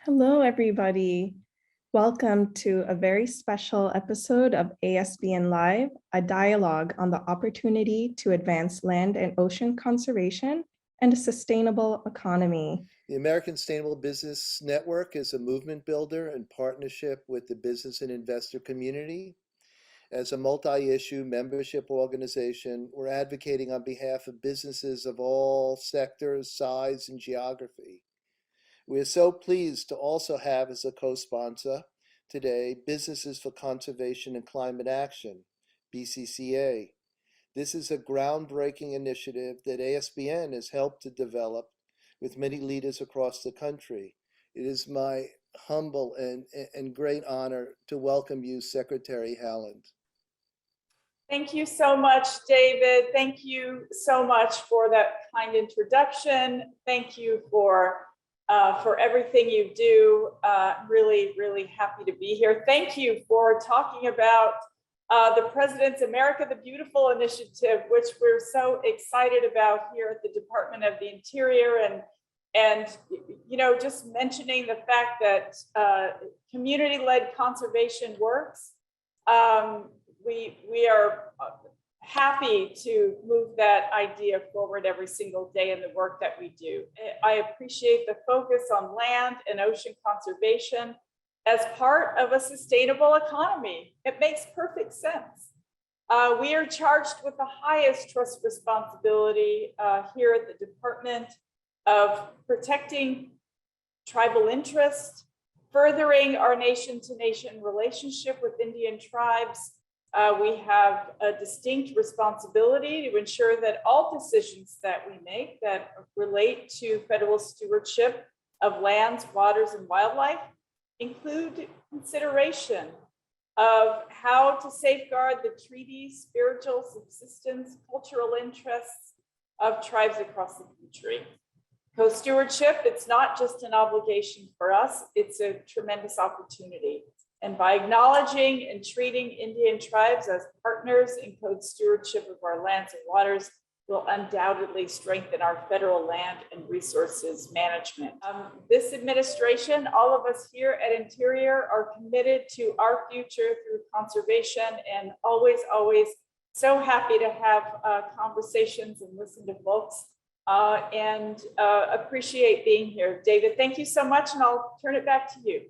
Hello, everybody. Welcome to a very special episode of ASBN Live, a dialogue on the opportunity to advance land and ocean conservation and a sustainable economy. The American Sustainable Business Network is a movement builder in partnership with the business and investor community. As a multi-issue membership organization, we're advocating on behalf of businesses of all sectors, size, and geography. We are so pleased to also have as a co-sponsor today Businesses for Conservation and Climate Action, BCCA. This is a groundbreaking initiative that ASBN has helped to develop with many leaders across the country. It is my humble and great honor to welcome you, Secretary Haaland. Thank you so much, David. Thank you so much for that kind introduction. Thank you for everything you do. Really, really happy to be here. Thank you for talking about the President's America the Beautiful initiative, which we're so excited about here at the Department of the Interior, and you know, just mentioning the fact that community-led conservation works. We are happy to move that idea forward every single day in the work that we do. I appreciate the focus on land and ocean conservation as part of a sustainable economy. It makes perfect sense. We are charged with the highest trust responsibility here at the Department of protecting tribal interests, furthering our nation-to-nation relationship with Indian tribes. We have a distinct responsibility to ensure that all decisions that we make that relate to federal stewardship of lands, waters, and wildlife include consideration of how to safeguard the treaties, spiritual subsistence, cultural interests of tribes across the country. Co-stewardship, it's not just an obligation for us, it's a tremendous opportunity. And by acknowledging and treating Indian tribes as partners in co-stewardship of our lands and waters will undoubtedly strengthen our federal land and resources management. This administration, all of us here at Interior are committed to our future through conservation, and always so happy to have conversations and listen to folks and appreciate being here. David, thank you so much, and I'll turn it back to you.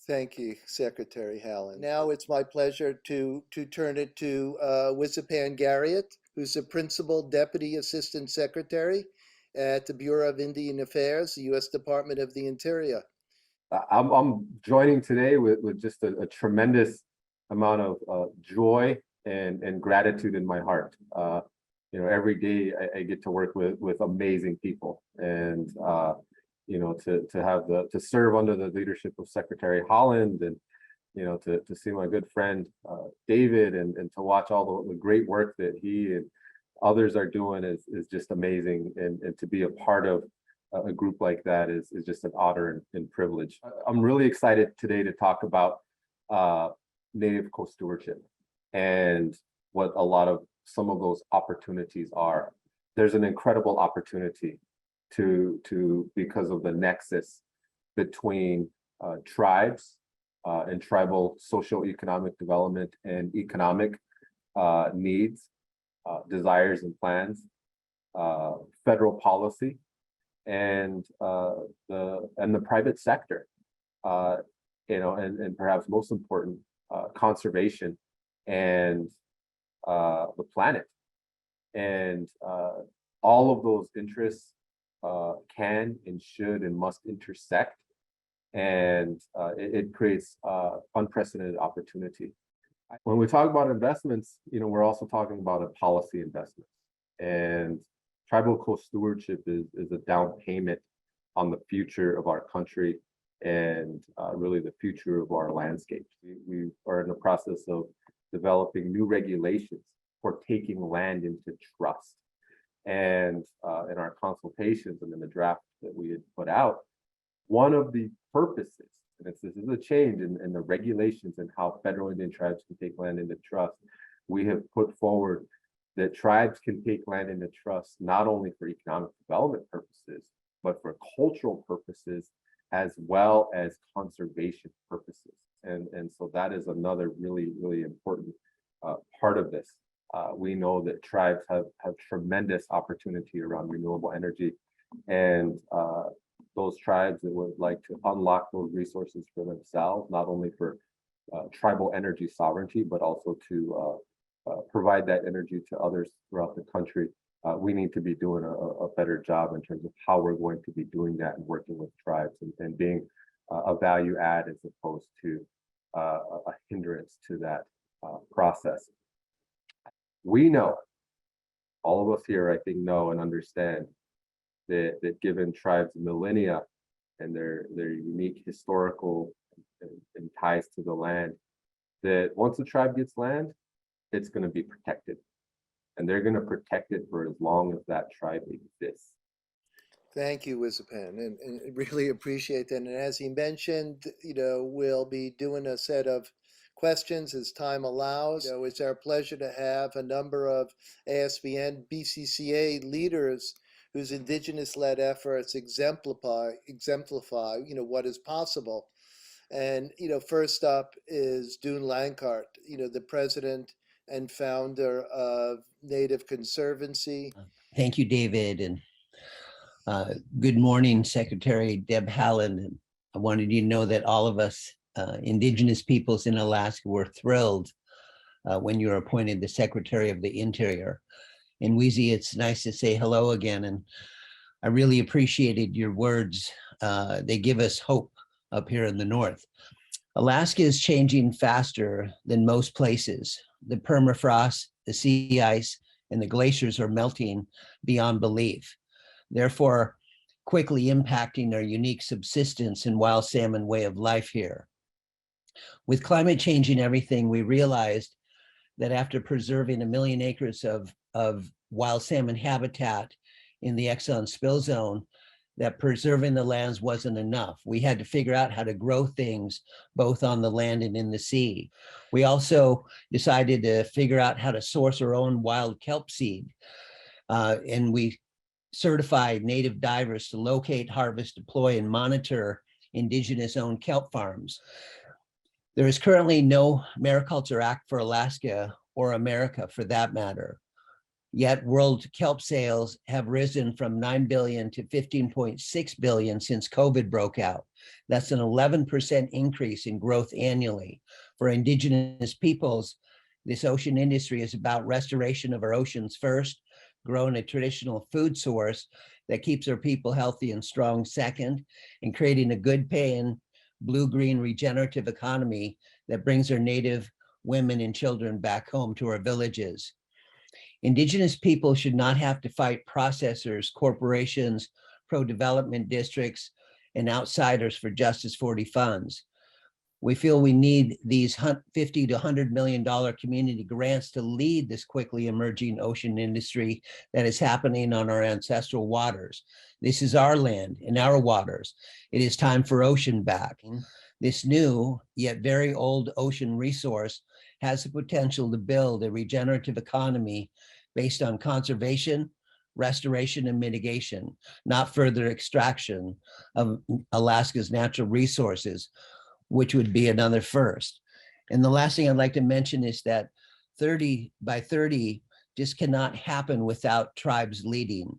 Thank you, Secretary Haaland. Now it's my pleasure to turn it to Wizipan Garriott, who's the Principal Deputy Assistant Secretary at the Bureau of Indian Affairs, the U.S. Department of the Interior. I'm joining today with just a tremendous amount of joy and gratitude in my heart. You know, every day I get to work with amazing people, and you know, to serve under the leadership of Secretary Haaland, and you know, to see my good friend David, and to watch all the great work that he and others are doing is just amazing, and to be a part of a group like that is just an honor and privilege. I'm really excited today to talk about Native co-stewardship and what some of those opportunities are. There's an incredible opportunity because of the nexus between tribes and tribal socio-economic development and economic needs, desires and plans, federal policy, and the private sector, you know, and perhaps most important, conservation and the planet, and all of those interests can and should and must intersect, and it creates unprecedented opportunity. When we talk about investments, you know, we're also talking about a policy investment, and tribal co-stewardship is a down payment on the future of our country and really the future of our landscape. We are in the process of developing new regulations for taking land into trust. And in our consultations and in the draft that we had put out, one of the purposes, and this is a change in the regulations and how federal Indian tribes can take land into trust, we have put forward that tribes can take land into trust not only for economic development purposes, but for cultural purposes as well as conservation purposes. And so that is another really, really important part of this. We know that tribes have tremendous opportunity around renewable energy, and those tribes that would like to unlock those resources for themselves, not only for tribal energy sovereignty, but also to provide that energy to others throughout the country. We need to be doing a better job in terms of how we're going to be doing that and working with tribes and being a value add as opposed to a hindrance to that process. We know, all of us here, I think, know and understand that given tribes' millennia and their unique historical and ties to the land, that once a tribe gets land, it's going to be protected. And they're going to protect it for as long as that tribe exists. Thank you, Wizipan, and really appreciate that. And as he mentioned, we'll be doing a set of questions as time allows. It's our pleasure to have a number of ASBN BCCA leaders whose Indigenous-led efforts exemplify what is possible. And first up is Dune Lankard, the president and founder of Native Conservancy. Thank you, David, and good morning, Secretary Deb Haaland. I wanted you to know that all of us Indigenous peoples in Alaska were thrilled when you were appointed the Secretary of the Interior. And Wizi, it's nice to say hello again, and I really appreciated your words. They give us hope up here in the north. Alaska is changing faster than most places. The permafrost, the sea ice, and the glaciers are melting beyond belief, therefore quickly impacting our unique subsistence and wild salmon way of life here. With climate changing everything, we realized that after preserving 1 million acres of wild salmon habitat in the Exxon spill zone, that preserving the lands wasn't enough. We had to figure out how to grow things both on the land and in the sea. We also decided to figure out how to source our own wild kelp seed. And we certified native divers to locate, harvest, deploy, and monitor Indigenous-owned kelp farms. There is currently no Mariculture Act for Alaska or America for that matter. Yet world kelp sales have risen from 9 billion to 15.6 billion since COVID broke out. That's an 11% increase in growth annually. For Indigenous peoples, this ocean industry is about restoration of our oceans first, growing a traditional food source that keeps our people healthy and strong second, and creating a good paying blue-green regenerative economy that brings our native women and children back home to our villages. Indigenous people should not have to fight processors, corporations, pro-development districts, and outsiders for Justice 40 funds. We feel we need these $50 to $100 million community grants to lead this quickly emerging ocean industry that is happening on our ancestral waters. This is our land and our waters. It is time for ocean back. This new, yet very old ocean resource has the potential to build a regenerative economy based on conservation, restoration, and mitigation, not further extraction of Alaska's natural resources, which would be another first. And the last thing I'd like to mention is that 30 by 30 just cannot happen without tribes leading.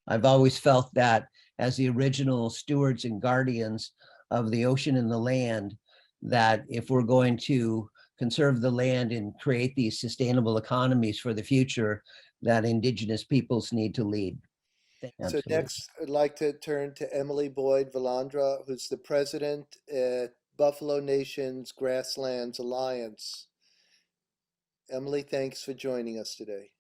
I've always felt that as the original stewards and guardians of the ocean and the land, that if we're going to conserve the land and create these sustainable economies for the future, that Indigenous peoples need to lead. So next, I'd like to turn to Emily Boyd-Valandra, who's the president at Buffalo Nation's Grasslands Alliance. Emily, thanks for joining us today.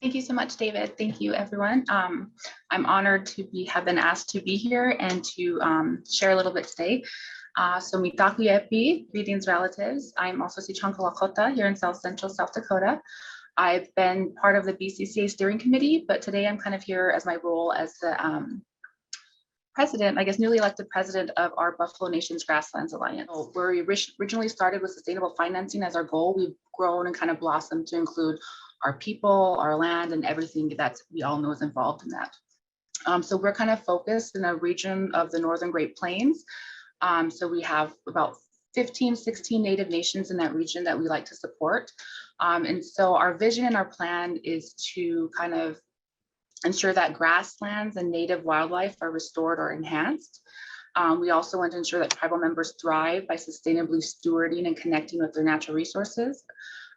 Thank you so much, David. Thank you, everyone. I'm honored to have been asked to be here and to share a little bit today. So mitaku yepi, greetings relatives. I'm also Sicanka Lakota here in South Central South Dakota. I've been part of the BCCA steering committee, but today I'm kind of here as my role as the president, I guess newly elected president of our Buffalo Nation's Grasslands Alliance. Where we originally started with sustainable financing as our goal, we've grown and kind of blossomed to include our people, our land, and everything that we all know is involved in that. So we're kind of focused in a region of the Northern Great Plains. So we have about 15, 16 Native nations in that region that we like to support. And so our vision and our plan is to kind of ensure that grasslands and native wildlife are restored or enhanced. We also want to ensure that tribal members thrive by sustainably stewarding and connecting with their natural resources.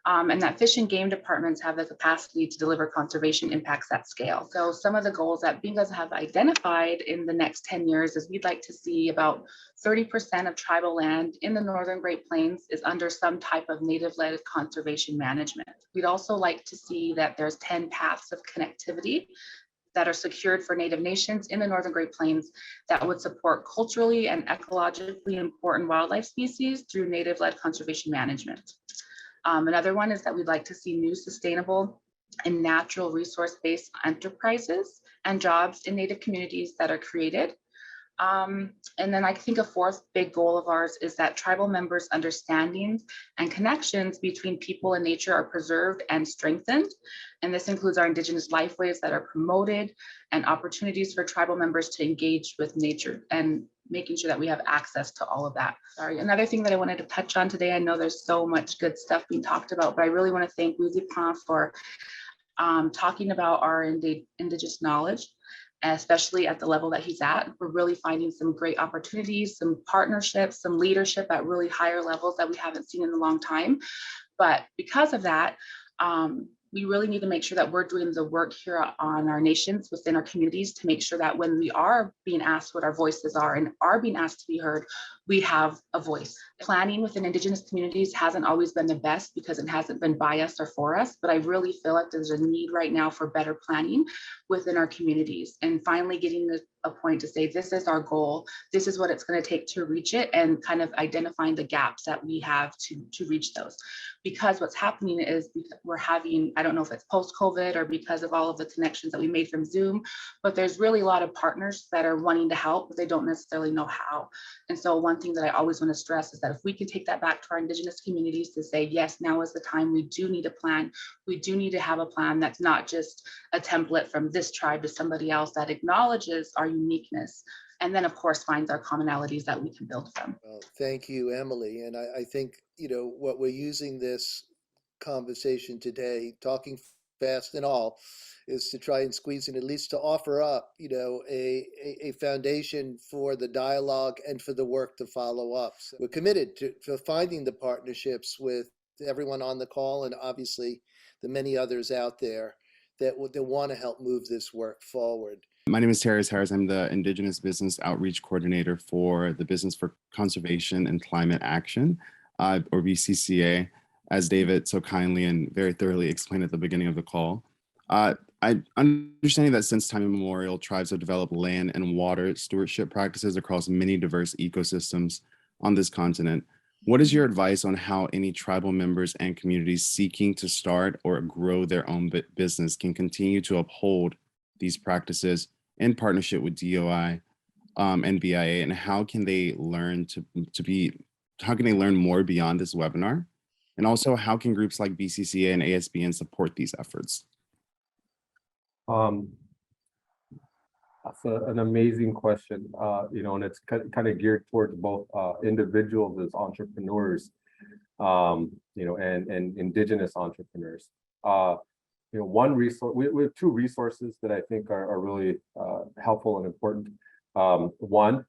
And that fish and game departments have the capacity to deliver conservation impacts at scale. So some of the goals that BINGAs have identified in the next 10 years is we'd like to see about 30% of tribal land in the Northern Great Plains is under some type of native-led conservation management. We'd also like to see that there's 10 paths of connectivity that are secured for Native nations in the Northern Great Plains that would support culturally and ecologically important wildlife species through native-led conservation management. Another one is that we'd like to see new sustainable and natural resource-based enterprises and jobs in Native communities that are created. And then I think a fourth big goal of ours is that tribal members' understandings and connections between people and nature are preserved and strengthened. And this includes our Indigenous lifeways that are promoted and opportunities for tribal members to engage with nature and making sure that we have access to all of that. Sorry, another thing that I wanted to touch on today, I know there's so much good stuff being talked about, but I really want to thank Wizipan for talking about our Indigenous knowledge, especially at the level that he's at. We're really finding some great opportunities, some partnerships, some leadership at really higher levels that we haven't seen in a long time. But because of that, we really need to make sure that we're doing the work here on our nations within our communities to make sure that when we are being asked what our voices are and are being asked to be heard, we have a voice. Planning within Indigenous communities hasn't always been the best because it hasn't been by us or for us, but I really feel like there's a need right now for better planning within our communities and finally getting to a point to say, this is our goal, this is what it's going to take to reach it, and kind of identifying the gaps that we have to reach those. Because what's happening is we're having, I don't know if it's post-COVID or because of all of the connections that we made from Zoom, but there's really a lot of partners that are wanting to help, but they don't necessarily know how. And so one thing that I always want to stress is that if we can take that back to our Indigenous communities to say, yes, now is the time, we do need a plan. We do need to have a plan that's not just a template from this tribe to somebody else, that acknowledges our uniqueness, and then of course finds our commonalities that we can build from. Well, thank you, Emily. And I think, what we're using this conversation today, talking fast and all, is to try and squeeze in, at least to offer up, a foundation for the dialogue and for the work to follow up. So we're committed to finding the partnerships with everyone on the call and obviously the many others out there that want to help move this work forward. My name is Terrence Harris. I'm the Indigenous Business Outreach Coordinator for the Business for Conservation and Climate Action, or BCCA, as David so kindly and very thoroughly explained at the beginning of the call. Understanding that since time immemorial, tribes have developed land and water stewardship practices across many diverse ecosystems on this continent. What is your advice on how any tribal members and communities seeking to start or grow their own business can continue to uphold these practices in partnership with DOI and BIA, and how can they learn how can they learn more beyond this webinar? And also, how can groups like BCCA and ASBN support these efforts? That's an amazing question, and it's kind of geared towards both individuals as entrepreneurs, and Indigenous entrepreneurs. One resource, we have two resources that I think are really helpful and important. One,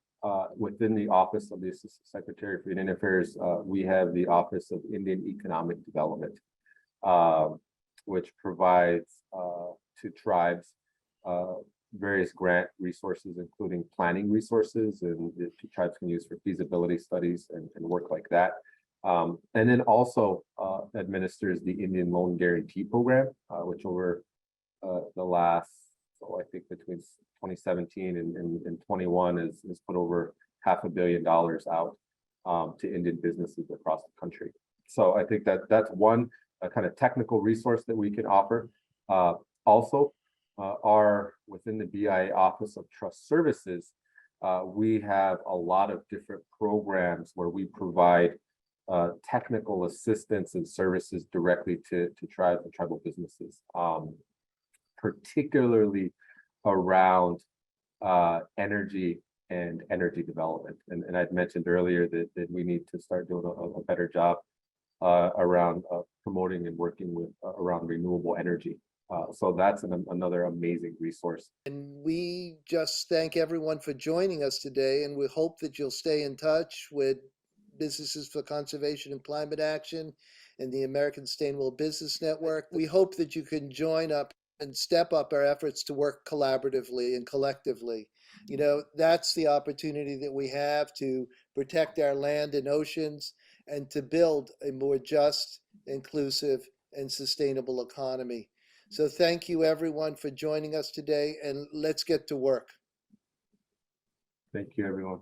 within the Office of the Assistant Secretary for Indian Affairs, we have the Office of Indian Economic Development, which provides to tribes various grant resources, including planning resources, and the tribes can use for feasibility studies and work like that. And then also administers the Indian Loan Guarantee Program, which over the last, I think between 2017 and 21 has put over $500 million out to Indian businesses across the country. So I think that's one kind of technical resource that we can offer. Also, within the BIA Office of Trust Services, we have a lot of different programs where we provide technical assistance and services directly to tribes and tribal businesses, particularly around energy and energy development. And I'd mentioned earlier that we need to start doing a better job around promoting and working with around renewable energy. So that's another amazing resource. And we just thank everyone for joining us today, and we hope that you'll stay in touch with Businesses for Conservation and Climate Action and the American Sustainable Business Network. We hope that you can join up and step up our efforts to work collaboratively and collectively. You know, that's the opportunity that we have to protect our land and oceans and to build a more just, inclusive, and sustainable economy. So thank you everyone for joining us today, and let's get to work. Thank you, everyone.